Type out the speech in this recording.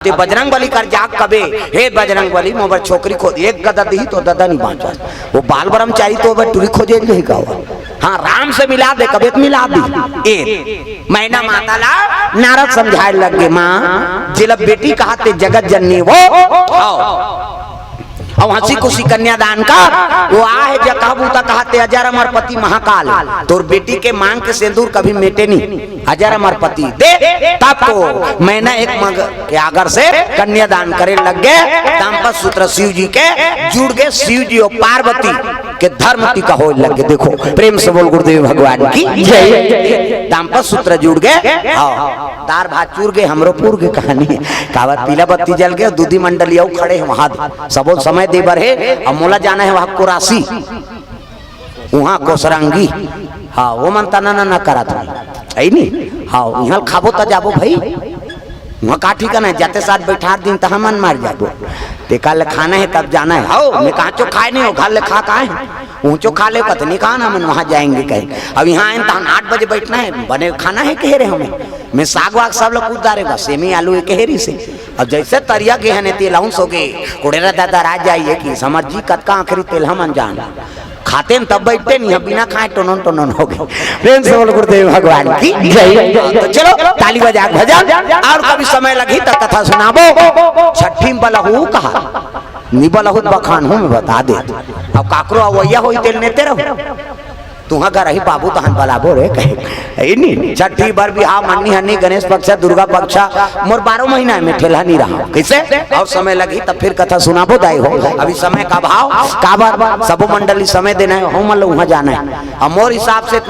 ते बजरंग बली कर जाग कबे, हे बजरंग बली मोबर छोकरी खोद एक गदा दी तो ददा नहीं बांचा, वो बाल ब्रह्मचारी तो टूरी खोजे नहीं का। हाँ राम से मिला दे कबे मिला दी ए मैना माता ला नारद समझाए लग गए माँ जिलब बेटी कहते जगत जननी वो और हंसी खुशी कन्यादान का वो आहे जकहबूता कहते अजर अमर पति महाकाल, तोर बेटी के मांग के सिंदूर कभी मेटे नहीं, अजर अमर पति दे। तब तो मैंने एक मग के आगर से कन्यादान करे लग गए। दाम्पत्य सूत्र शिव जी के जुड़ गए, शिव जी और पार्वती के धर्म टीका हो लग गए। देखो प्रेम से बोल गुरुदेव भगवान की जय। दाम्पत्य सूत्र जुड़ गए, दार भात चूर गए, हमरो पूर के कहानी है कावत पीला बत्ती जल गए, दूधी मंडलिया खड़े हैं वहां सबो समय दे बर है। अब मोला जाना है वहां कुरासी वहां कोसरंगी। हाँ वो मन तना ना करा था है नहीं। हाँ यहाँ खाबो तो जाबो भाई वहाँ का ठीक है जाते साथ बैठा दिन तो हम मन मार जाबो ते कल खाना है तब जाना है। हो मैं कहा चो खाए नहीं हो घर खा का है ऊँचो खा ले पता नहीं कहा ना हम वहाँ जाएंगे कहीं। अब यहाँ आए तो 8 बजे बैठना है, बने खाना है कह रहे हमें मैं साग वाग सब लोग कूद डालेगा सेमी आलू कहेरी से। अब जैसे तरिया के है तेल हो गए कुड़ेरा दादा राज जाइए कि समझ जी कतका आखिरी तेल हम अनजान खाते तब बैठते नहीं है बिना खाए टोनन टोनन हो गए। प्रेम से बोल गुरुदेव भगवान की जय। तो चलो ताली बजा भजन और कभी समय लगी तो कथा सुनाबो। छठी बलहू कहा निबलहू बखान हूँ मैं बता दे। अब काकरो अवैया हो तेल नेते रहो तुहा घर ही बाबू तहन बलाबो रे कहे नहीं। छठी बार भी हाँ मन्नी हन्नी गणेश पक्षा दुर्गा पक्षा मोर 12 महीना में ठेला नहीं रहा कैसे और समय लगी तब फिर कथा सुनाबो दाई हो। अभी समय का भाव का बार सबो मंडली समय देना है, हम वहाँ जाना है। और मोर हिसाब से